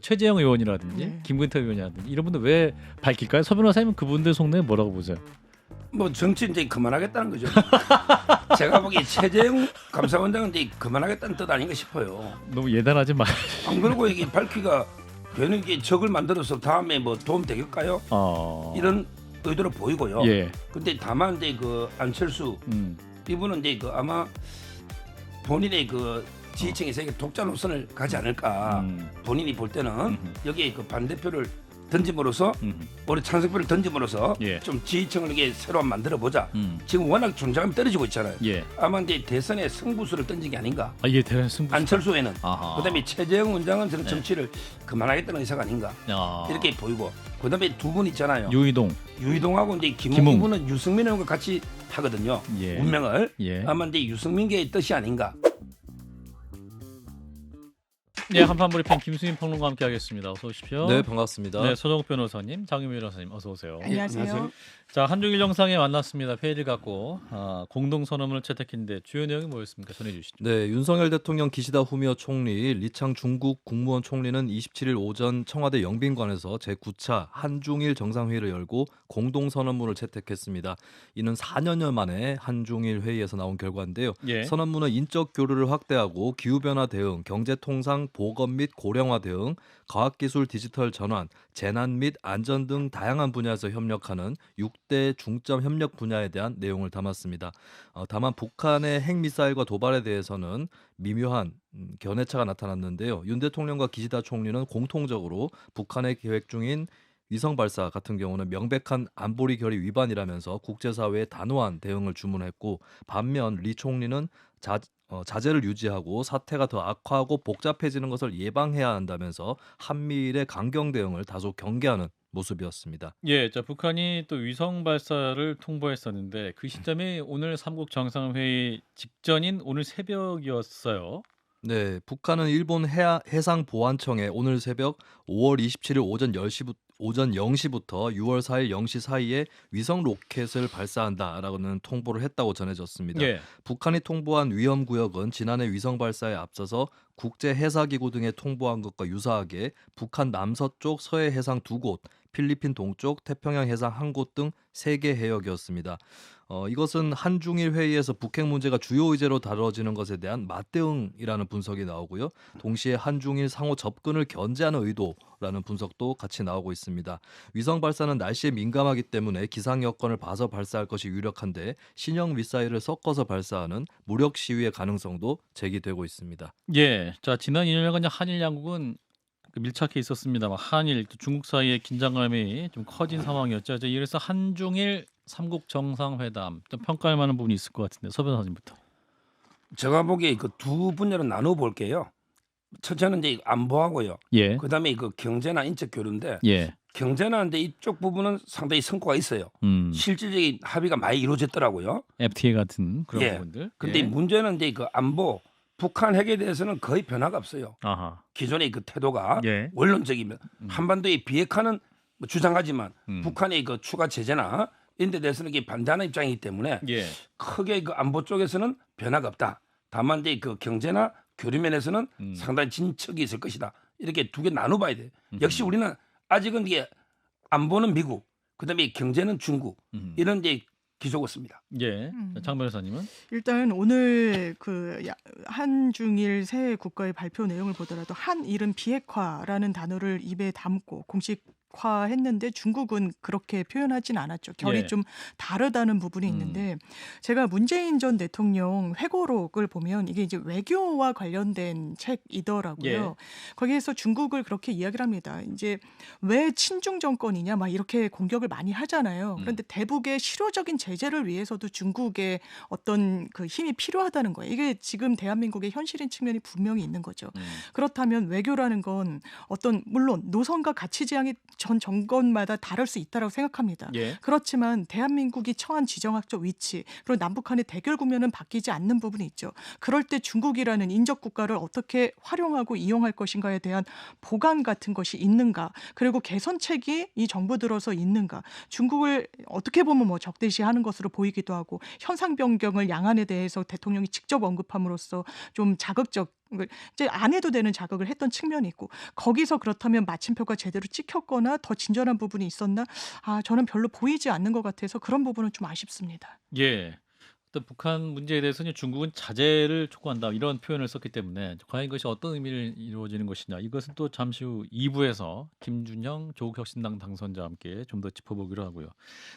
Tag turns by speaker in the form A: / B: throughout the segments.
A: 최재형 의원이라든지
B: 네.
A: 김근태 의원이라든지 이런 분들 왜 밝힐까요? 서 변호사님은 그분들 속내 뭐라고 보세요?
C: 뭐 정치 이제 그만하겠다는 거죠. 제가 보기에 최재형 감사원장은 이제 그만하겠다는 뜻 아닌가 싶어요.
A: 너무 예단하지 마.
C: 안 그러고 이게 밝기가 괜히 이게 적을 만들어서 다음에 뭐 도움 되겠까요? 이런 의도로 보이고요.
A: 예.
C: 근데 다만 이제 그 안철수 이분은 이제 그 아마 본인의 그 지지층에서 독자 노선을 가지 않을까. 본인이 볼 때는 여기에 그 반대표를 던짐으로써 우리 찬성표를 던짐으로써
A: 예.
C: 좀 지지층을 이게 새로 만들어 보자. 지금 워낙 존재감이 떨어지고 있잖아요.
A: 예.
C: 아마 이제 대선에 승부수를 던진 게 아닌가.
A: 아, 이게 대선 승부.
C: 안철수에는.
A: 아하.
C: 그다음에 최재형 원장은 저는 정치를 그만하겠다는 의사가 아닌가. 이렇게 보이고. 그다음에 두 분 있잖아요. 유이동하고 이제 김웅 이분은 유승민 의원과 같이 하거든요.
A: 예.
C: 운명을.
A: 예.
C: 아마 이제 유승민계의 뜻이 아닌가.
A: 네, 한판 브리핑 김수인 평론가와 함께하겠습니다. 어서 오십시오.
D: 네, 반갑습니다.
A: 네, 서정욱 변호사님, 장윤미 변호사님 어서 오세요.
B: 안녕하세요.
A: 자, 한중일 정상회 만났습니다. 회의를 갖고 공동 선언문을 채택했는데 주요 내용이 뭐였습니까? 전해 주시죠.
D: 네, 윤석열 대통령, 기시다 후미오 총리, 리창 중국 국무원 총리는 27일 오전 청와대 영빈관에서 제9차 한중일 정상회의를 열고 공동 선언문을 채택했습니다. 이는 4년여 만에 한중일 회의에서 나온 결과인데요.
A: 예.
D: 선언문은 인적 교류를 확대하고 기후변화 대응, 경제통상, 보건 및 고령화 대응, 과학기술 디지털 전환, 재난 및 안전 등 다양한 분야에서 협력하는 6대 중점 협력 분야에 대한 내용을 담았습니다. 다만 북한의 핵미사일과 도발에 대해서는 미묘한 견해차가 나타났는데요. 윤 대통령과 기시다 총리는 공통적으로 북한의 계획 중인 위성 발사 같은 경우는 명백한 안보리 결의 위반이라면서 국제사회에 단호한 대응을 주문했고, 반면 리 총리는 자제를 유지하고 사태가 더 악화하고 복잡해지는 것을 예방해야 한다면서 한미일의 강경 대응을 다소 경계하는 모습이었습니다.
A: 예, 자 북한이 또 위성 발사를 통보했었는데 그 시점이 오늘 삼국 정상회의 직전인 오늘 새벽이었어요.
D: 네, 북한은 일본 해상보안청에 오늘 새벽 5월 27일 오전 0시부터 6월 4일 0시 사이에 위성 로켓을 발사한다라고는 통보를 했다고 전해졌습니다.
A: 예.
D: 북한이 통보한 위험구역은 지난해 위성 발사에 앞서서 국제해사기구 등에 통보한 것과 유사하게 북한 남서쪽 서해 해상 2곳, 필리핀 동쪽 태평양 해상 1곳 등 3개 해역이었습니다. 이것은 한중일 회의에서 북핵 문제가 주요 의제로 다뤄지는 것에 대한 맞대응이라는 분석이 나오고요. 동시에 한중일 상호 접근을 견제하는 의도라는 분석도 같이 나오고 있습니다. 위성 발사는 날씨에 민감하기 때문에 기상 여건을 봐서 발사할 것이 유력한데 신형 미사일을 섞어서 발사하는 무력 시위의 가능성도 제기되고 있습니다.
A: 예, 자 지난 2년간 한일 양국은 밀착해 있었습니다만 한일 또 중국 사이의 긴장감이 좀 커진 상황이었죠. 이래서 한중일 삼국 정상회담 좀 평가할 만한 부분이 있을 것 같은데 서 변호사님부터.
C: 제가 보기에 그 두 분야로 나눠 볼게요. 첫째는 이제 안보하고요.
A: 예.
C: 그다음에 그 경제나 인적 교류인데
A: 예.
C: 경제나 이제 이쪽 부분은 상당히 성과가 있어요. 실질적인 합의가 많이 이루어졌더라고요.
A: FTA 같은 그런
C: 예.
A: 부분들.
C: 근데
A: 예.
C: 문제는 이제 그 안보, 북한 핵에 대해서는 거의 변화가 없어요.
A: 아하.
C: 기존의 그 태도가
A: 예.
C: 원론적이면 한반도에 비핵화는 뭐 주장하지만 북한의 그 추가 제재나 이런 데 대해서는 이게 반대하는 입장이기 때문에
A: 예.
C: 크게 그 안보 쪽에서는 변화가 없다. 다만 이제 그 경제나 교류 면에서는 상당히 진척이 있을 것이다. 이렇게 두 개 나눠봐야 돼. 역시 우리는 아직은 이게 안보는 미국, 그다음에 경제는 중국 이런 이제 기조고 있습니다.
A: 예. 장 변호사님은?
B: 일단 오늘 그 한중일 새 국가의 발표 내용을 보더라도 한일은 비핵화라는 단어를 입에 담고 공식화했는데 중국은 그렇게 표현하진 않았죠. 결이
A: 예.
B: 좀 다르다는 부분이 있는데 제가 문재인 전 대통령 회고록을 보면 이게 이제 외교와 관련된 책이더라고요.
A: 예.
B: 거기에서 중국을 그렇게 이야기를 합니다. 이제 왜 친중 정권이냐 막 이렇게 공격을 많이 하잖아요. 그런데 대북의 실효적인 제재를 위해서도 중국의 어떤 그 힘이 필요하다는 거예요. 이게 지금 대한민국의 현실인 측면이 분명히 있는 거죠. 그렇다면 외교라는 건 어떤 물론 노선과 가치 지향이 전 정권마다 다를 수 있다고 생각합니다.
A: 예.
B: 그렇지만 대한민국이 처한 지정학적 위치 그리고 남북한의 대결 국면은 바뀌지 않는 부분이 있죠. 그럴 때 중국이라는 인접 국가를 어떻게 활용하고 이용할 것인가에 대한 보관 같은 것이 있는가, 그리고 개선책이 이 정부 들어서 있는가. 중국을 어떻게 보면 뭐 적대시하는 것으로 보이기도 하고 현상 변경을 양안에 대해서 대통령이 직접 언급함으로써 좀 자극적 이제 안 해도 되는 자극을 했던 측면이 있고 거기서 그렇다면 마침표가 제대로 찍혔거나 더 진전한 부분이 있었나? 저는 별로 보이지 않는 것 같아서 그런 부분은 좀 아쉽습니다.
A: 예. 어떤 북한 문제에 대해서는 중국은 자제를 촉구한다 이런 표현을 썼기 때문에 과연 이것이 어떤 의미를 이루어지는 것이냐 이것은 또 잠시 후 2부에서 김준형 조국혁신당 당선자와 함께 좀 더 짚어보기로 하고요.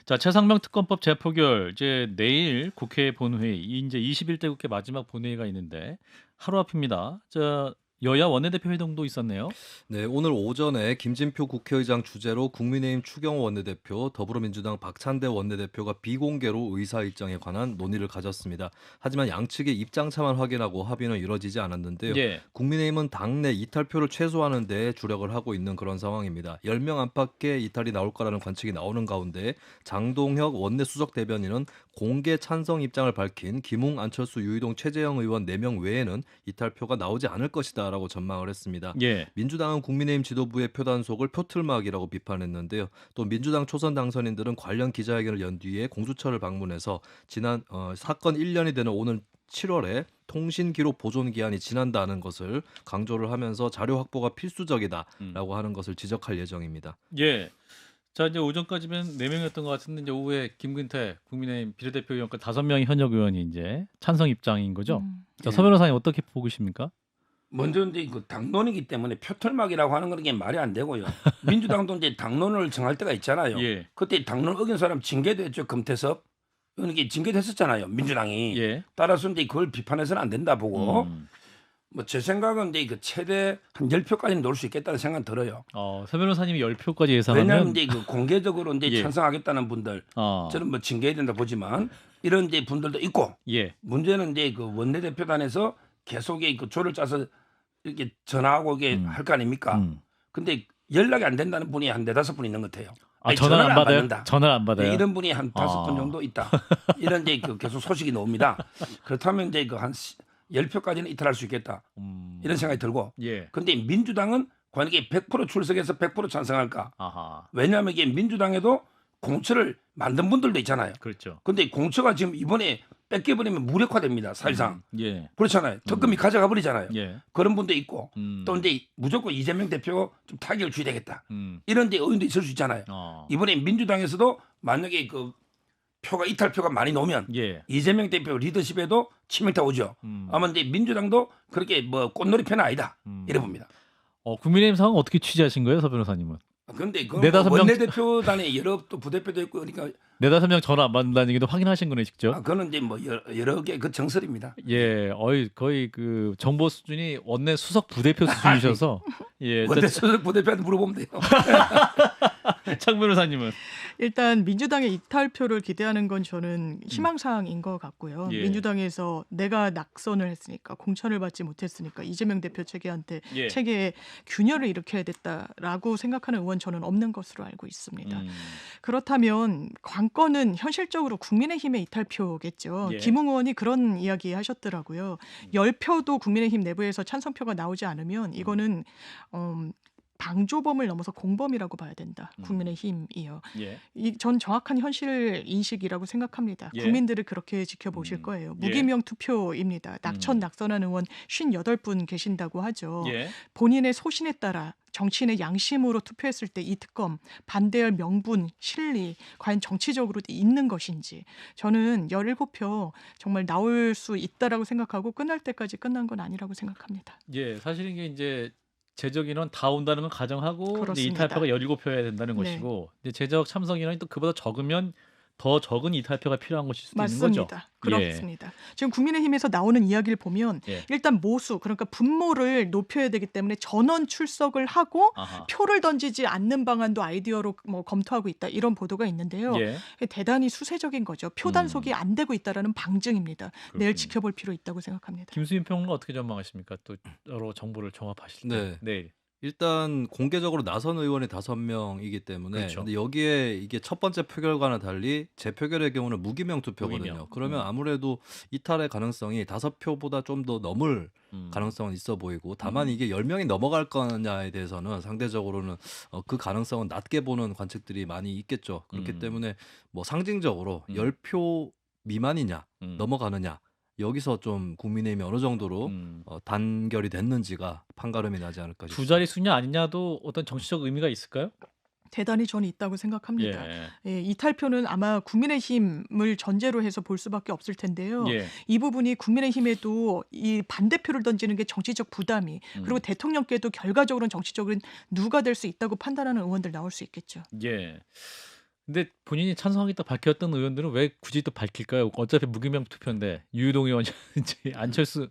A: 자, 최상병 특검법 재표결 이제 내일 국회 본회의 이제 21대 국회 마지막 본회의가 있는데 하루 앞입니다. 자, 여야 원내대표 회동도 있었네요.
D: 네, 오늘 오전에 김진표 국회의장 주재로 국민의힘 추경호 원내대표, 더불어민주당 박찬대 원내대표가 비공개로 의사 일정에 관한 논의를 가졌습니다. 하지만 양측의 입장차만 확인하고 합의는 이뤄지지 않았는데요.
A: 예.
D: 국민의힘은 당내 이탈표를 최소화하는 데 주력을 하고 있는 그런 상황입니다. 10명 안팎의 이탈이 나올 거라는 관측이 나오는 가운데 장동혁 원내수석 대변인은 공개 찬성 입장을 밝힌 김웅, 안철수, 유이동, 최재형 의원 4명 외에는 이탈표가 나오지 않을 것이다 라고 전망을 했습니다.
A: 예.
D: 민주당은 국민의힘 지도부의 표단속을 표틀막이라고 비판했는데요. 또 민주당 초선 당선인들은 관련 기자회견을 연 뒤에 공수처를 방문해서 지난 사건 1년이 되는 오는 7월에 통신 기록 보존 기한이 지난다는 것을 강조를 하면서 자료 확보가 필수적이다라고 하는 것을 지적할 예정입니다.
A: 예. 자, 이제 오전까지면 4명이었던 것 같은데 이제 오후에 김근태 국민의힘 비례대표 의원까지 5명의 현역 의원이 이제 찬성 입장인 거죠. 자, 서 변호사님 어떻게 보고 계십니까?
C: 먼저 이제 그 당론이기 때문에 표털막이라고 하는 건 이게 말이 안 되고요. 민주당도 이제 당론을 정할 때가 있잖아요.
A: 예.
C: 그때 당론 어긴 사람 징계됐죠. 금태섭 이게 징계됐었잖아요. 민주당이.
A: 예.
C: 따라서 이제 그걸 비판해서는 안 된다 보고
A: 음.
C: 뭐 제 생각은 이제 그 최대 한 10표까지는 놓을 수 있겠다는 생각 들어요.
A: 서 변호사님이 10표까지
C: 왜냐하면
A: 예상하면
C: 이제 그 공개적으로 이제
A: 예.
C: 찬성하겠다는 분들 저는 뭐 징계해야 된다 보지만 이런 이제 분들도 있고
A: 예.
C: 문제는 이제 그 원내대표단에서 계속 그 조를 짜서 이렇게 전화하고 이게 할 거 아닙니까? 근데 연락이 안 된다는 분이 한 4-5분 있는 것 같아요. 아니,
A: 전화를 안 받아요?
C: 받는다.
A: 전화를 안 받아요.
C: 네, 이런 분이 한 5분 정도 있다. 이런 이제 그 계속 소식이 나옵니다. 그렇다면 이제 그 한 10표까지는 이탈할 수 있겠다. 이런 생각이 들고.
A: 예.
C: 근데 민주당은 과연 이게 100% 출석해서 100% 찬성할까?
A: 아하.
C: 왜냐하면 이게 민주당에도 공처를 만든 분들도 있잖아요.
A: 그렇죠.
C: 근데 공처가 지금 이번에 뺏겨버리면 무력화됩니다. 사실상.
A: 예.
C: 그렇잖아요. 특검이 가져가 버리잖아요.
A: 예.
C: 그런 분도 있고 또
A: 음.
C: 이제 무조건 이재명 대표 좀 타격을 줘야 되겠다.
A: 음.
C: 이런 데 의원도 있을 수 있잖아요. 이번에 민주당에서도 만약에 그 표가 이탈표가 많이 나오면
A: 예.
C: 이재명 대표 리더십에도 치명타 오죠. 아마 이제 민주당도 그렇게 뭐 꽃놀이편은 아니다. 이래 봅니다.
A: 국민의힘 상황 어떻게 취재하신 거예요, 서 변호사님은?
C: 그런데 그
A: 네다섯 명-
C: 원내대표단에 여러 또 부대표도 있고 그러니까
A: 4-5명 전화 안 받는다는 얘기도 확인하신 거네, 직접?
C: 그거는 이제 뭐 여러 개 그 정설입니다.
A: 예. 거의 그 정보 수준이 원내 수석 부대표 수준이셔서 예.
C: 원내수석 부대표한테 물어보면 돼요.
A: 창 변호사님은
B: 일단 민주당의 이탈표를 기대하는 건 저는 희망사항인 것 같고요.
A: 예.
B: 민주당에서 내가 낙선을 했으니까 공천을 받지 못했으니까 이재명 대표 체계한테
A: 예.
B: 체계에 균열을 일으켜야 됐다라고 생각하는 의원 저는 없는 것으로 알고 있습니다. 그렇다면 관건은 현실적으로 국민의힘의 이탈표겠죠.
A: 예.
B: 김웅 의원이 그런 이야기 하셨더라고요. 10표도 국민의힘 내부에서 찬성표가 나오지 않으면 이거는 방조범을 넘어서 공범이라고 봐야 된다. 국민의힘이요.
A: 예.
B: 전 정확한 현실 인식이라고 생각합니다.
A: 예.
B: 국민들을 그렇게 지켜보실 거예요. 무기명 투표입니다. 낙천낙선한 의원 58분 계신다고 하죠.
A: 예.
B: 본인의 소신에 따라 정치인의 양심으로 투표했을 때 이 특검 반대할 명분, 실리 과연 정치적으로 있는 것인지 저는 17표 정말 나올 수 있다라고 생각하고 끝날 때까지 끝난 건 아니라고 생각합니다.
A: 예. 사실 이게 이제 제적 인원 다 온다는 건 가정하고 이제
B: 그렇습니다.
A: 이탈표가 17표여야 된다는
B: 네.
A: 것이고 이제 제적 참석 인원이 또 그보다 적으면 더 적은 이탈표가 필요한 것일 수도 있는 거죠.
B: 맞습니다. 그렇습니다. 지금 국민의힘에서 나오는 이야기를 보면
A: 예.
B: 일단 모수 그러니까 분모를 높여야 되기 때문에 전원 출석을 하고
A: 아하.
B: 표를 던지지 않는 방안도 아이디어로 뭐 검토하고 있다 이런 보도가 있는데요.
A: 예.
B: 대단히 수세적인 거죠. 표 단속이 안 되고 있다라는 방증입니다. 내일
A: 그렇군요.
B: 지켜볼 필요 있다고 생각합니다.
A: 김수인 평론가 어떻게 전망하십니까? 또 여러 정보를 종합하실 때.
D: 네.
A: 내일.
D: 일단 공개적으로 나선 의원이 5명이기 때문에
A: 그렇죠.
D: 근데 여기에 이게 첫 번째 표결과는 달리 재표결의 경우는 무기명 투표거든요.
A: 무기명.
D: 그러면 아무래도 이탈의 가능성이 5표보다 좀 더 넘을 가능성은 있어 보이고 다만 이게 10명이 넘어갈 거냐에 대해서는 상대적으로는 그 가능성은 낮게 보는 관측들이 많이 있겠죠. 그렇기 때문에 뭐 상징적으로 10표 미만이냐 넘어가느냐 여기서 좀 국민의힘이 어느 정도로 단결이 됐는지가 판가름이 나지 않을까
A: 두
D: 싶습니다.
A: 자리 수냐 아니냐도 어떤 정치적 의미가 있을까요?
B: 대단히 저는 있다고 생각합니다.
A: 예.
B: 예, 이탈표는 아마 국민의힘을 전제로 해서 볼 수밖에 없을 텐데요.
A: 예.
B: 이 부분이 국민의힘에도 이 반대표를 던지는 게 정치적 부담이 그리고 대통령께도 결과적으로는 정치적으로는 누가 될 수 있다고 판단하는 의원들 나올 수 있겠죠.
A: 예. 근데 본인이 찬성하겠다 밝혔던 의원들은 왜 굳이 또 밝힐까요? 어차피 무기명 투표인데 유유동 의원이라든지 안철수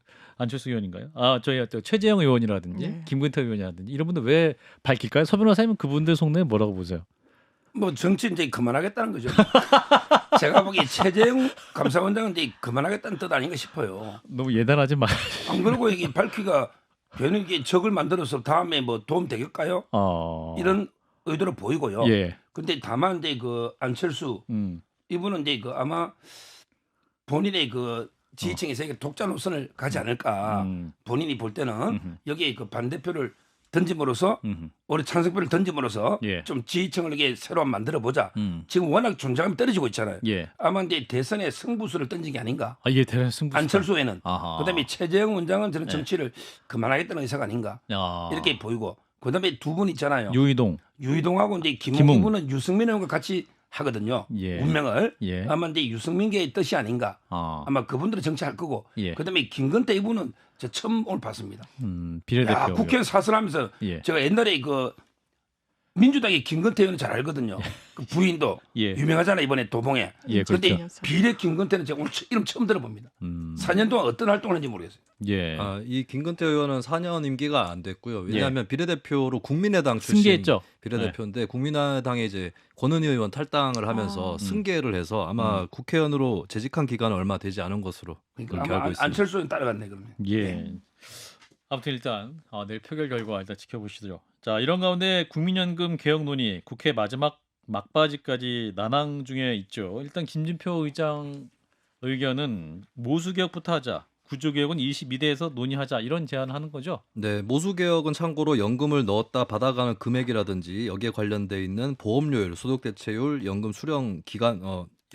A: 의원인가요? 아, 저희 또 최재형 의원이라든지
B: 네.
A: 김근태 의원이라든지 이런 분들 왜 밝힐까요? 서 변호사님은 그분들 속내 뭐라고 보세요?
C: 뭐 정치 이제 그만하겠다는 거죠. 제가 보기에 최재형 감사원장은 이제 그만하겠다는 뜻 아닌가 싶어요.
A: 너무 예단하지 마.
C: 안 그러고 이게 밝기가 괜히 이게 적을 만들어서 다음에 뭐 도움 되겠까요? 이런 의도로 보이고요.
A: 예.
C: 근데 다만 이제 그 안철수 이분은 이제 그 아마 본인의 그 지지층에서 독자 노선을 가지 않을까. 본인이 볼 때는 여기에 그 반대표를 던짐으로써 우리 찬성표를 던짐으로써
A: 예.
C: 좀 지지층을 이게 새로 한번 만들어 보자. 지금 워낙 존재감이 떨어지고 있잖아요.
A: 예.
C: 아마 이제 대선에 승부수를 던진 게 아닌가.
A: 아, 이게 대단 승부.
C: 안철수에는.
A: 아하.
C: 그다음에 최재형 원장은 저는
A: 네.
C: 정치를 그만하겠다는 의사가 아닌가.
A: 야.
C: 이렇게 보이고. 그다음에 두 분 있잖아요.
A: 유이동.
C: 유이동하고 이제
A: 김웅.
C: 김웅이분은 유승민 의원과 같이 하거든요.
A: 예.
C: 운명을.
A: 예.
C: 아마 이제 유승민계의 뜻이 아닌가.
A: 아.
C: 아마 그분들은 정치할 거고.
A: 예.
C: 그다음에 김건태 이분은 저 처음 오늘 봤습니다.
A: 비례대표.
C: 야, 국회의원 사설하면서
A: 예.
C: 제가 옛날에 그 민주당의 김건태 의원은 잘 알거든요. 그 부인도
A: 예.
C: 유명하잖아요. 이번에 도봉에.
A: 예,
C: 그런데
A: 그렇죠.
C: 비례 김건태는 제가 오늘 이름 처음 들어봅니다. 4년 동안 어떤 활동을 했는지 모르겠어요.
A: 예.
D: 이 김근태 의원은 4년 임기가 안 됐고요. 왜냐하면 비례대표로 국민의당 출신
A: 승계했죠.
D: 비례대표인데 국민의당에 이제 권은희 의원 탈당을 하면서 승계를 해서 아마 국회의원으로 재직한 기간은 얼마 되지 않은 것으로
C: 그러니까
D: 그렇게
C: 아마
D: 알고 있습니다.
C: 안철수는 따라갔네 그러면.
A: 예. 아무튼 일단 내일 표결 결과 일단 지켜보시죠. 자, 이런 가운데 국민연금 개혁 논의 국회 마지막 막바지까지 난항 중에 있죠. 일단 김진표 의장 의견은 모수 개혁부터 하자. 구조 개혁은 22대에서 논의하자. 이런 제안을 하는 거죠.
D: 네, 모수개혁은 참고로 연금을 넣었다 받아가는 금액이라든지 여기에 관련돼 있는 보험료율, 소득대체율, 연금 수령 기간,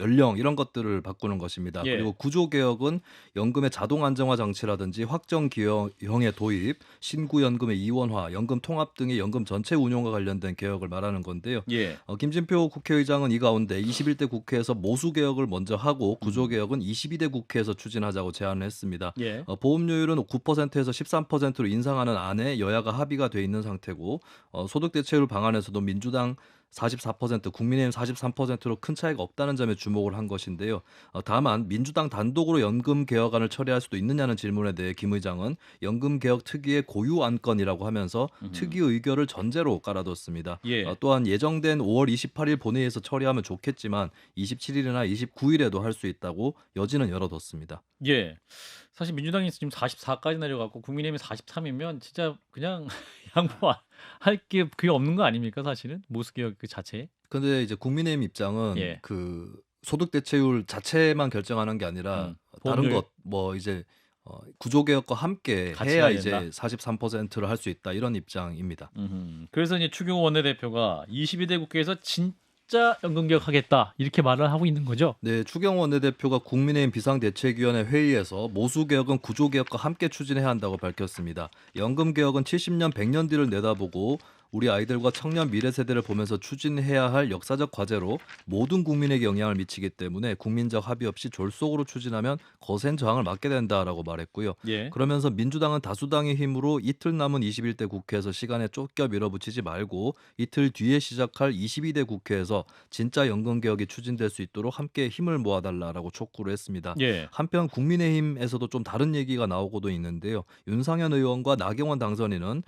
D: 연령 이런 것들을 바꾸는 것입니다.
A: 예.
D: 그리고 구조개혁은 연금의 자동 안정화 장치라든지 확정 기형의 도입, 신구연금의 이원화, 연금 통합 등의 연금 전체 운용과 관련된 개혁을 말하는 건데요.
A: 예.
D: 김진표 국회의장은 이 가운데 21대 국회에서 모수개혁을 먼저 하고 구조개혁은 22대 국회에서 추진하자고 제안을 했습니다.
A: 예.
D: 보험료율은 9%에서 13%로 인상하는 안에 여야가 합의가 돼 있는 상태고 소득대체율 방안에서도 민주당 44%, 국민의힘 43%로 큰 차이가 없다는 점에 주목을 한 것인데요. 다만 민주당 단독으로 연금 개혁안을 처리할 수도 있느냐는 질문에 대해 김 의장은 연금 개혁 특위의 고유 안건이라고 하면서 특위 의결을 전제로 깔아뒀습니다.
A: 예.
D: 또한 예정된 5월 28일 본회의에서 처리하면 좋겠지만 27일이나 29일에도 할 수 있다고 여지는 열어뒀습니다.
A: 예. 사실 민주당이 지금 44까지 내려갔고 국민의힘이 43이면 진짜 그냥 양보할 게 그게 없는 거 아닙니까 사실은 모수개혁 그 자체에.
D: 근데 이제 국민의힘 입장은
A: 예.
D: 그 소득 대체율 자체만 결정하는 게 아니라 다른
A: 보험료율.
D: 것 뭐 이제 구조개혁과 함께
A: 같이
D: 해야
A: 해야
D: 이제
A: 된다?
D: 43%를 할 수 있다 이런 입장입니다.
A: 그래서 이제 추경호 원내대표가 22대 국회에서 진짜 연금개혁하겠다 이렇게 말을 하고 있는 거죠.
D: 네, 추경호 원내대표가 국민의힘 비상대책위원회 회의에서 모수개혁은 구조개혁과 함께 추진해야 한다고 밝혔습니다. 연금개혁은 70년, 100년 뒤를 내다보고 우리 아이들과 청년 미래 세대를 보면서 추진해야 할 역사적 과제로 모든 국민에게 영향을 미치기 때문에 국민적 합의 없이 졸속으로 추진하면 거센 저항을 맞게 된다라고 말했고요.
A: 예.
D: 그러면서 민주당은 다수당의 힘으로 이틀 남은 21대 국회에서 시간에 쫓겨 밀어붙이지 말고 이틀 뒤에 시작할 22대 국회에서 진짜 연금개혁이 추진될 수 있도록 함께 힘을 모아달라라고 촉구를 했습니다.
A: 예.
D: 한편 국민의힘에서도 좀 다른 얘기가 나오고도 있는데요. 윤상현 의원과 나경원 당선인은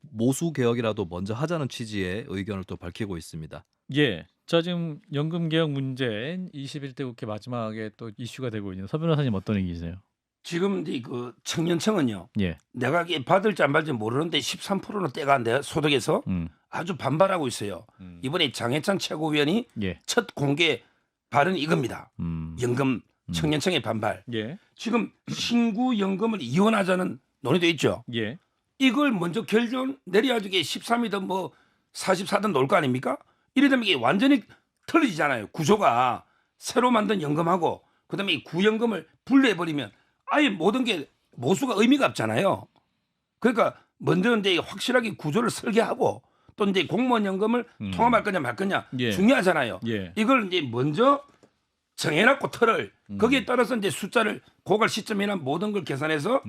D: 모수 개혁이라도 먼저 하자는 취지의 의견을 또 밝히고 있습니다.
A: 예. 자, 지금 연금개혁 문제 21대 국회 마지막에 또 이슈가 되고 있는 서 변호사님 어떤 얘기세요?
C: 지금 이제 그 청년층은요.
A: 예.
C: 내가 이게 받을지 안 받을지 모르는데 13%는 떼간대요. 소득에서 아주 반발하고 있어요. 이번에 장해찬 최고위원이
A: 예.
C: 첫 공개 발언이 이겁니다. 연금 청년층의 반발.
A: 예.
C: 지금 신구 연금을 이원하자는 논의도 있죠.
A: 예.
C: 이걸 먼저 결정 내려야지 13이든 뭐 44든 놓을 거 아닙니까? 이래 되면 이게 완전히 틀어지잖아요. 구조가 새로 만든 연금하고 그다음에 이 구연금을 분리해버리면 아예 모든 게 모수가 의미가 없잖아요. 그러니까 먼저 이제 확실하게 구조를 설계하고 또 이제 공무원 연금을 통합할 거냐 말 거냐
A: 예.
C: 중요하잖아요.
A: 예.
C: 이걸 이제 먼저 정해놨고 틀을 거기에 따라서 이제 숫자를 고갈 시점이나 모든 걸 계산해서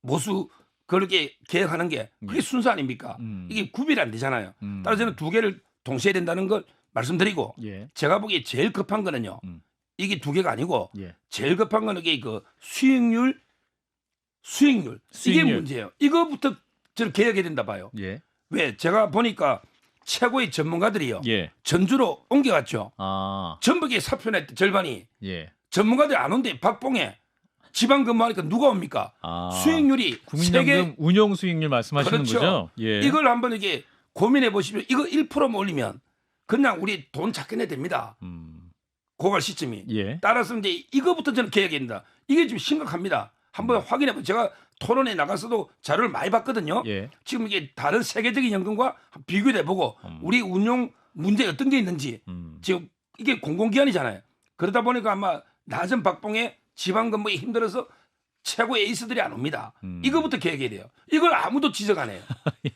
C: 모수 그렇게 계획하는 게 그게 순서 아닙니까? 이게 구별이 안 되잖아요. 따라서 저는 두 개를 동시에 된다는 걸 말씀드리고
A: 예.
C: 제가 보기에 제일 급한 거는요. 이게 두 개가 아니고
A: 예.
C: 제일 급한 거는 이게 그 수익률 이게
A: 수익률.
C: 문제예요. 이거부터 저는 개혁해야 된다 봐요.
A: 예.
C: 왜 제가 보니까 최고의 전문가들이요.
A: 예.
C: 전주로 옮겨갔죠.
A: 아.
C: 전북에 사표냈대 절반이.
A: 예.
C: 전문가들이 안 온대. 박봉에 지방 근무하니까 누가 옵니까?
A: 아.
C: 수익률이
A: 국민연금
C: 세계
A: 운용 수익률 말씀하시는
C: 그렇죠.
A: 거죠? 예.
C: 이걸 한번 이게 고민해 보시면 이거 1%만 올리면 그냥 우리 돈 작게 내 됩니다. 고갈 시점이.
A: 예.
C: 따라서 이제 이거부터 저는 개혁해야 된다. 이게 지금 심각합니다. 한번 확인해 보세요. 제가 토론에 나가서도 자료를 많이 봤거든요.
A: 예.
C: 지금 이게 다른 세계적인 연금과 비교해 보고 우리 운용 문제 어떤 게 있는지 지금 이게 공공기관이잖아요. 그러다 보니까 아마 낮은 박봉에 지방 근무에 힘들어서 최고의 에이스들이 안 옵니다. 이거부터 개혁해야 돼요. 이걸 아무도 지적 안 해요.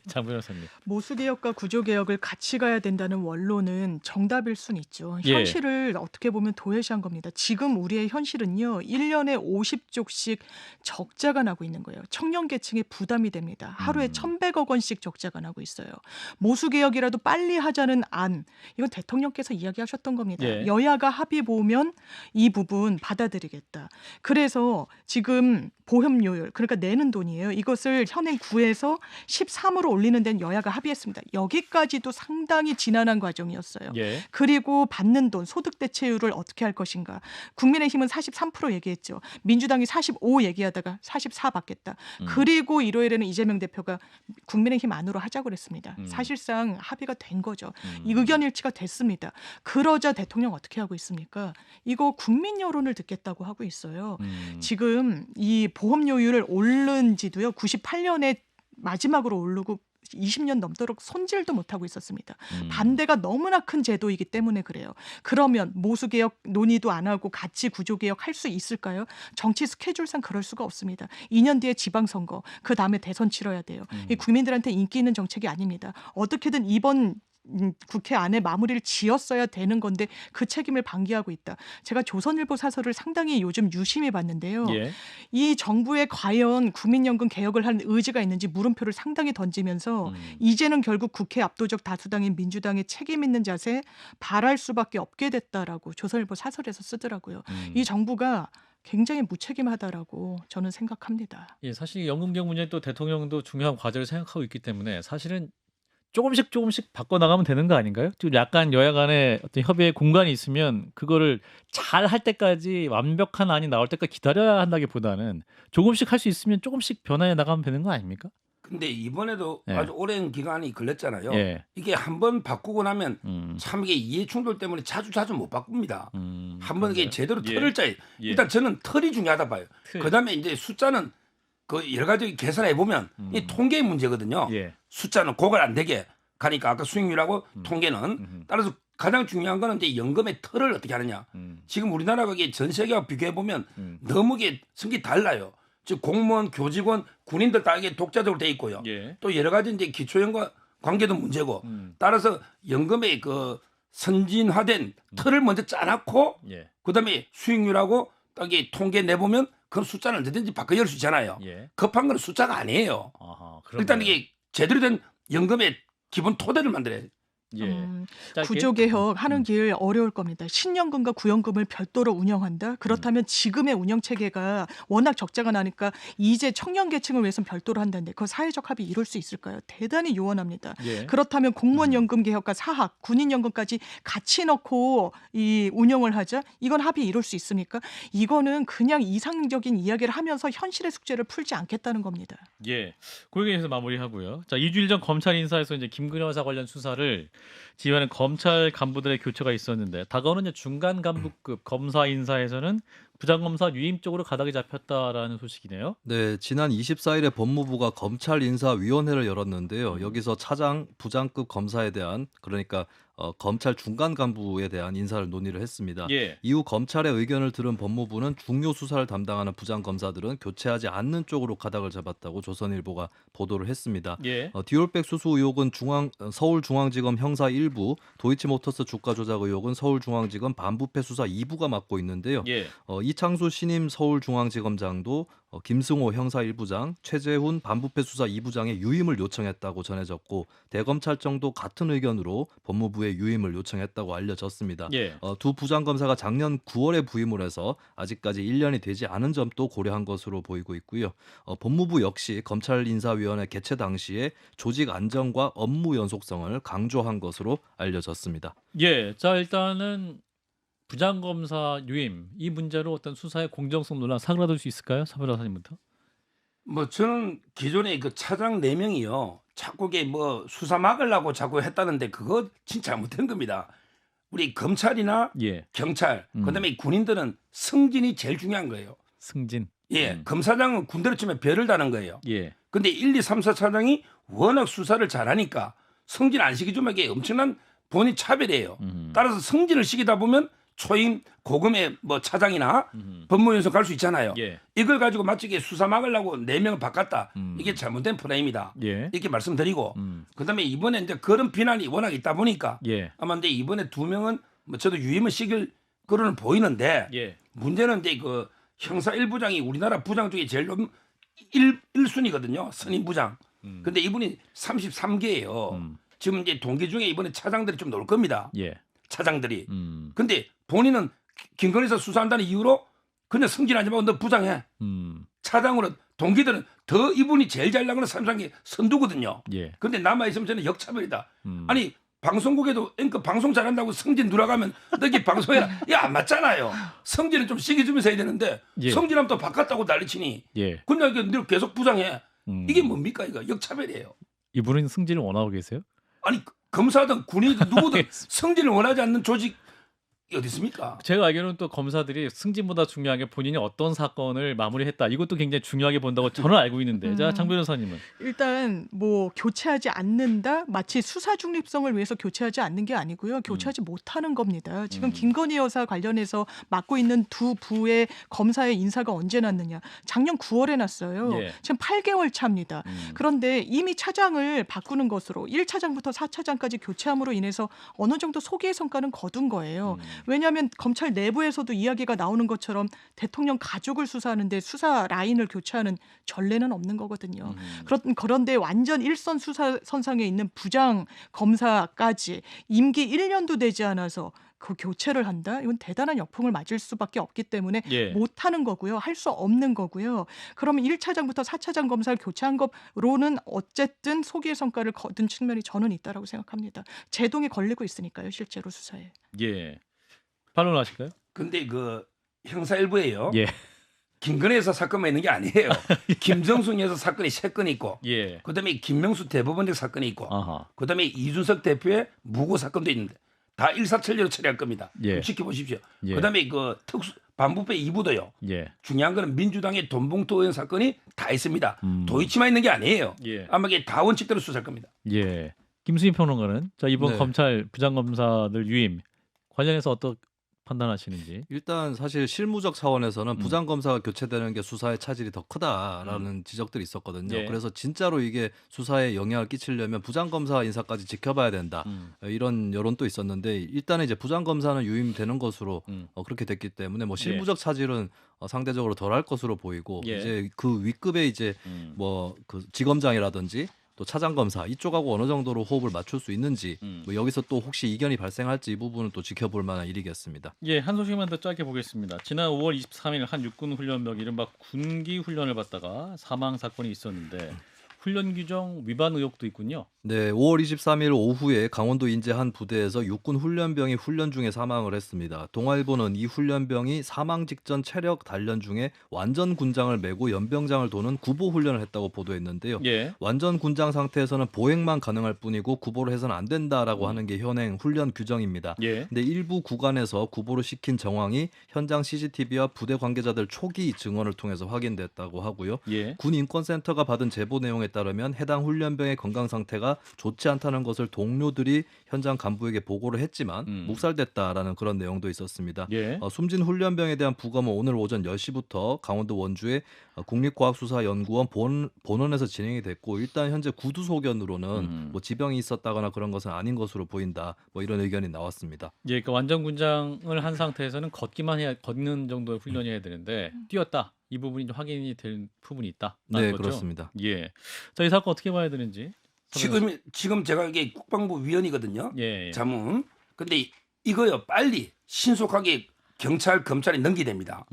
A: 장 변호사님.
B: 모수개혁과 구조개혁을 같이 가야 된다는 원론은 정답일 순 있죠.
A: 예.
B: 현실을 어떻게 보면 도외시한 겁니다. 지금 우리의 현실은요. 1년에 50쪽씩 적자가 나고 있는 거예요. 청년계층에 부담이 됩니다. 하루에 1,100억 원씩 적자가 나고 있어요. 모수개혁이라도 빨리 하자는 안, 이건 대통령께서 이야기하셨던 겁니다.
A: 예.
B: 여야가 합의 보면 이 부분 받아들이겠다. 그래서 지금 보험료율, 그러니까 내는 돈이에요. 이것을 현행 9에서 13으로 올리는 데는 여야가 합의했습니다. 여기까지도 상당히 지난한 과정이었어요.
A: 예.
B: 그리고 받는 돈, 소득 대체율을 어떻게 할 것인가. 국민의힘은 43% 얘기했죠. 민주당이 45 얘기하다가 44 받겠다. 그리고 일요일에는 이재명 대표가 국민의힘 안으로 하자고 그랬습니다. 사실상 합의가 된 거죠. 이 의견 일치가 됐습니다. 그러자 대통령 어떻게 하고 있습니까? 이거 국민 여론을 듣겠다고 하고 있어요. 지금 이 보험료율을 오른 지도요. 98년에 마지막으로 오르고 20년 넘도록 손질도 못하고 있었습니다. 반대가 너무나 큰 제도이기 때문에 그래요. 그러면 모수개혁 논의도 안 하고 같이 구조개혁 할 수 있을까요? 정치 스케줄상 그럴 수가 없습니다. 2년 뒤에 지방선거, 그 다음에 대선 치러야 돼요. 이 국민들한테 인기 있는 정책이 아닙니다. 어떻게든 이번 국회 안에 마무리를 지었어야 되는 건데 그 책임을 방기하고 있다. 제가 조선일보 사설을 상당히 요즘 유심히 봤는데요.
A: 예.
B: 이 정부에 과연 국민연금 개혁을 할 의지가 있는지 물음표를 상당히 던지면서 이제는 결국 국회 압도적 다수당인 민주당의 책임 있는 자세 발할 수밖에 없게 됐다라고 조선일보 사설에서 쓰더라고요. 이 정부가 굉장히 무책임하다라고 저는 생각합니다.
A: 예, 사실 연금개혁 문제 또 대통령도 중요한 과제를 생각하고 있기 때문에 사실은 조금씩 바꿔 나가면 되는 거 아닌가요? 좀 약간 여야 간에 어떤 협의의 공간이 있으면 그거를 잘 할 때까지 완벽한 안이 나올 때까지 기다려야 한다기보다는 조금씩 할 수 있으면 조금씩 변화해 나가면 되는 거 아닙니까?
C: 근데 이번에도
A: 예.
C: 아주 오랜 기간이 걸렸잖아요.
A: 예.
C: 이게 한번 바꾸고 나면 참 이게 이해 충돌 때문에 자주 못 바꿉니다. 한번 이게
A: 그런가요?
C: 제대로
A: 예.
C: 틀을 짜야.
A: 예.
C: 일단 저는 틀이 중요하다 봐요.
A: 틀.
C: 그다음에 이제 숫자는 그 여러 가지 계산해 보면 이 통계의 문제거든요.
A: 예.
C: 숫자는 고갈 안 되게 가니까 아까 수익률하고 통계는 따라서 가장 중요한 거는 이제 연금의 틀을 어떻게 하느냐. 지금 우리나라가 이게 전 세계와 비교해 보면 너무 이게 성격이 달라요. 즉 공무원, 교직원, 군인들 다 이게 독자적으로 돼 있고요.
A: 예.
C: 또 여러 가지 이제 기초연금 관계도 문제고 따라서 연금의 그 선진화된 틀을 먼저 짜놓고
A: 예.
C: 그다음에 수익률하고 딱 이 통계 내보면 그 숫자는 언제든지 바꿔 열 수 있잖아요.
A: 예.
C: 급한 건 숫자가 아니에요.
A: 아하,
C: 일단
A: 그런가요?
C: 이게 제대로 된 연금의 기본 토대를 만들어야 돼.
A: 예. 짧게?
B: 구조개혁 하는 길 어려울 겁니다. 신연금과 구연금을 별도로 운영한다? 그렇다면 지금의 운영체계가 워낙 적자가 나니까 이제 청년계층을 위해서는 별도로 한다는데 그 사회적 합의 이룰 수 있을까요? 대단히 요원합니다.
A: 예.
B: 그렇다면 공무원연금 개혁과 사학, 군인연금까지 같이 넣고 이 운영을 하자? 이건 합의 이룰 수 있습니까? 이거는 그냥 이상적인 이야기를 하면서 현실의 숙제를 풀지 않겠다는 겁니다.
A: 예. 그 얘기에서 마무리하고요. 자, 2주일 전 검찰 인사에서 이제 김건희 여사 관련 수사를 지휘하는 검찰 간부들의 교체가 있었는데 다가오는 이제 중간 간부급 검사 인사에서는 부장검사 유임 쪽으로 가닥이 잡혔다라는 소식이네요.
D: 네, 지난 24일에 법무부가 검찰 인사위원회를 열었는데요. 여기서 차장, 부장급 검사에 대한 그러니까 검찰 중간 간부에 대한 인사를 논의를 했습니다.
A: 예.
D: 이후 검찰의 의견을 들은 법무부는 중요 수사를 담당하는 부장 검사들은 교체하지 않는 쪽으로 가닥을 잡았다고 조선일보가 보도를 했습니다.
A: 예.
D: 디올백 수수 의혹은 서울중앙지검 형사 1부, 도이치모터스 주가 조작 의혹은 서울중앙지검 반부패 수사 2부가 맡고 있는데요.
A: 예.
D: 이창수 신임 서울중앙지검장도 김승호 형사 1부장, 최재훈 반부패 수사 2부장의 유임을 요청했다고 전해졌고 대검찰청도 같은 의견으로 법무부의 유임을 요청했다고 알려졌습니다.
A: 예.
D: 두 부장검사가 작년 9월에 부임을 해서 아직까지 1년이 되지 않은 점도 고려한 것으로 보이고 있고요. 법무부 역시 검찰인사위원회 개최 당시에 조직 안정과 업무 연속성을 강조한 것으로 알려졌습니다.
A: 예. 자, 일단은 부장검사 유임 이 문제로 어떤 수사의 공정성 논란 사그라들 수 있을까요? 사 변호사님부터.
C: 뭐 저는 기존에 그 차장 4명이요. 자꾸 이게 뭐 수사 막으려고 자꾸 했다는데 그거 진짜 잘못된 겁니다. 우리 검찰이나
A: 예.
C: 경찰, 그다음에 군인들은 승진이 제일 중요한 거예요.
A: 승진.
C: 예, 검사장은 군대로 치면 별을 다는 거예요.
A: 예.
C: 근데 1, 2, 3, 4 차장이 워낙 수사를 잘하니까 승진 안 시켜주면 이게 엄청난 본인 차별이에요. 따라서 승진을 시키다 보면 초임 고금의 뭐 차장이나 법무연수 갈 수 있잖아요.
A: 예.
C: 이걸 가지고 마치 이게 수사 막으려고 4명을 바꿨다. 이게 잘못된 프레임이다.
A: 예.
C: 이렇게 말씀드리고 그다음에 이번에 이제 그런 비난이 워낙 있다 보니까
A: 예.
C: 아마 근데 이번에 2명은 뭐 저도 유임을 시킬 거로는 보이는데
A: 예.
C: 문제는 이제 그 형사 1부장이 우리나라 부장 중에 제일 좀 1순위거든요. 선임 부장. 근데 이분이 33개예요. 지금 이제 동기 중에 이번에 차장들이 좀 놀 겁니다.
A: 예.
C: 차장들이. 근데 본인은 김건희에서 수사한다는 이유로 그냥 승진하지 말고 너 부장해. 차장으로 동기들은 더 이분이 제일 잘 나가는 33개 선두거든요.
A: 예.
C: 근데 남아있으면 저는 역차별이다. 아니 방송국에도 앵커 방송 잘한다고 승진 누락하면 너기 방송해라. 이게 안 맞잖아요. 승진은 좀 시켜주면서 해야 되는데
A: 예.
C: 승진하면 또 바꿨다고 난리치니
A: 예.
C: 근데 이게 늘 계속 부장해. 이게 뭡니까 이거 역차별이에요.
A: 이분은 승진을 원하고 계세요?
C: 아니 검사든 군인이든 누구든 승진을 원하지 않는 조직이 어디 있습니까?
A: 제가 알기로는 또 검사들이 승진보다 중요한 게 본인이 어떤 사건을 마무리했다. 이것도 굉장히 중요하게 본다고 저는 알고 있는데. 자, 장 변호사님은.
B: 일단 뭐 교체하지 않는다 마치 수사 중립성을 위해서 교체하지 않는 게 아니고요. 교체하지 못하는 겁니다. 지금 김건희 여사 관련해서 맡고 있는 두 부의 검사의 인사가 언제 났느냐. 작년 9월에 났어요.
A: 예.
B: 지금 8개월 차입니다. 그런데 이미 차장을 바꾸는 것으로 1차장부터 4차장까지 교체함으로 인해서 어느 정도 소기의 성과는 거둔 거예요. 왜냐하면 검찰 내부에서도 이야기가 나오는 것처럼 대통령 가족을 수사하는데 수사 라인을 교체하는 전례는 없는 거거든요. 그런데 완전 일선 수사 선상에 있는 부장 검사까지 임기 1년도 되지 않아서 그 교체를 한다? 이건 대단한 역풍을 맞을 수밖에 없기 때문에
A: 예.
B: 못하는 거고요. 할 수 없는 거고요. 그러면 1차장부터 4차장 검사를 교체한 것로는 어쨌든 소기의 성과를 거둔 측면이 저는 있다라고 생각합니다. 제동이 걸리고 있으니까요. 실제로 수사에.
A: 예. 반론하실까요?
C: 근데 그 형사 일부예요.
A: 예.
C: 김건희 여사 사건만 있는 게 아니에요. 김정숙 여사 사건이 3건 있고
A: 예.
C: 그다음에 김명수 대법원장 사건이 있고
A: 아하.
C: 그다음에 이준석 대표의 무고 사건도 있는데 다 일사천리로 처리할 겁니다.
A: 예.
C: 지켜보십시오.
A: 예.
C: 그다음에 그 특수 반부패 2부도요.
A: 예.
C: 중요한 거는 민주당의 돈봉투 의원 사건이 다 있습니다. 도이치만 있는 게 아니에요.
A: 예.
C: 아마 이게 다 원칙대로 수사할 겁니다.
A: 예. 김수희 평론가는 자 이번
D: 네.
A: 검찰 부장검사들 유임 관련해서 어떻게 판단하시는지.
D: 일단 사실 실무적 차원에서는 부장검사가 교체되는 게 수사의 차질이 더 크다라는 지적들이 있었거든요.
A: 예.
D: 그래서 진짜로 이게 수사에 영향을 끼치려면 부장검사 인사까지 지켜봐야 된다. 이런 여론도 있었는데 일단은 이제 부장검사는 유임되는 것으로 그렇게 됐기 때문에 뭐 실무적 차질은 상대적으로 덜할 것으로 보이고
A: 예.
D: 이제 그 윗급의 이제 뭐 그 지검장이라든지 또 차장검사 이쪽하고 어느 정도로 호흡을 맞출 수 있는지 뭐 여기서 또 혹시 이견이 발생할지 이 부분은 또 지켜볼 만한 일이겠습니다.
A: 예, 한 소식만 더 짧게 보겠습니다. 지난 5월 23일 한 육군 훈련병 이른바 군기 훈련을 받다가 사망 사건이 있었는데 훈련 규정 위반 의혹도 있군요.
D: 네, 5월 23일 오후에 강원도 인제 한 부대에서 육군 훈련병이 훈련 중에 사망을 했습니다. 동아일보는 이 훈련병이 사망 직전 체력 단련 중에 완전 군장을 메고 연병장을 도는 구보 훈련을 했다고 보도했는데요.
A: 예.
D: 완전 군장 상태에서는 보행만 가능할 뿐이고 구보를 해서는 안 된다라고 하는 게 현행 훈련 규정입니다.
A: 예.
D: 근데 일부 구간에서 구보를 시킨 정황이 현장 CCTV와 부대 관계자들 초기 증언을 통해서 확인됐다고 하고요.
A: 예.
D: 군 인권센터가 받은 제보 내용에 따르면 해당 훈련병의 건강 상태가 좋지 않다는 것을 동료들이 현장 간부에게 보고를 했지만 묵살됐다라는 그런 내용도 있었습니다.
A: 예.
D: 숨진 훈련병에 대한 부검은 오늘 오전 10시부터 강원도 원주의 국립과학수사연구원 본원에서 진행이 됐고 일단 현재 구두소견으로는 뭐 지병이 있었다거나 그런 것은 아닌 것으로 보인다. 뭐 이런 의견이 나왔습니다.
A: 예, 그러니까 완전 군장을 한 상태에서는 걷는 정도의 훈련이어야 되는데 뛰었다. 이 부분이 좀 확인이 될 부분이 있다.
D: 네, 그렇습니다.
A: 예. 자, 이 사건 어떻게 봐야 되는지.
C: 지금 제가 이게 국방부 위원이거든요.
A: 예.
C: 자문. 근데 이거요 빨리 신속하게 경찰 검찰에 넘기야 됩니다.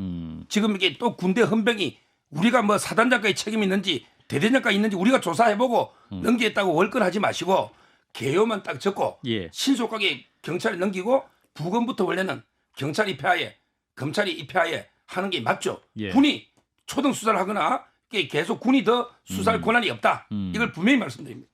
C: 지금 이게 또 군대 헌병이 우리가 뭐 사단장까지 책임이 있는지 대대장까지 있는지 우리가 조사해보고 넘기겠다고 월권하지 마시고 개요만 딱 적고
A: 예.
C: 신속하게 경찰에 넘기고 부검부터 원래는 경찰 입회하에 검찰이 입회하에 하는 게 맞죠.
A: 예.
C: 군이 초등 수사를 하거나 이게 계속 군이 더 수사할 권한이 없다. 이걸 분명히 말씀드립니다.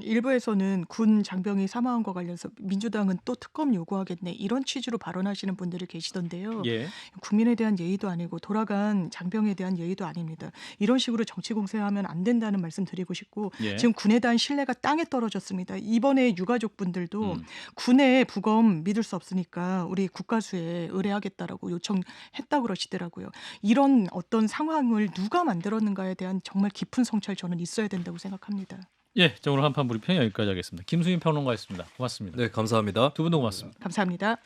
B: 일부에서는 군 장병이 사망한 거 관련해서 민주당은 또 특검 요구하겠네 이런 취지로 발언하시는 분들이 계시던데요.
A: 예.
B: 국민에 대한 예의도 아니고 돌아간 장병에 대한 예의도 아닙니다. 이런 식으로 정치 공세하면 안 된다는 말씀 드리고 싶고
A: 예.
B: 지금 군에 대한 신뢰가 땅에 떨어졌습니다. 이번에 유가족분들도 군의 부검 믿을 수 없으니까 우리 국가수에 의뢰하겠다라고 요청했다고 그러시더라고요. 이런 어떤 상황을 누가 만들었는가에 대한 정말 깊은 성찰 저는 있어야 된다고 생각합니다.
A: 예, 자, 오늘 한판 브리핑 여기까지 하겠습니다. 김수민 평론가였습니다. 고맙습니다.
D: 네, 감사합니다.
A: 두 분도 고맙습니다.
B: 감사합니다.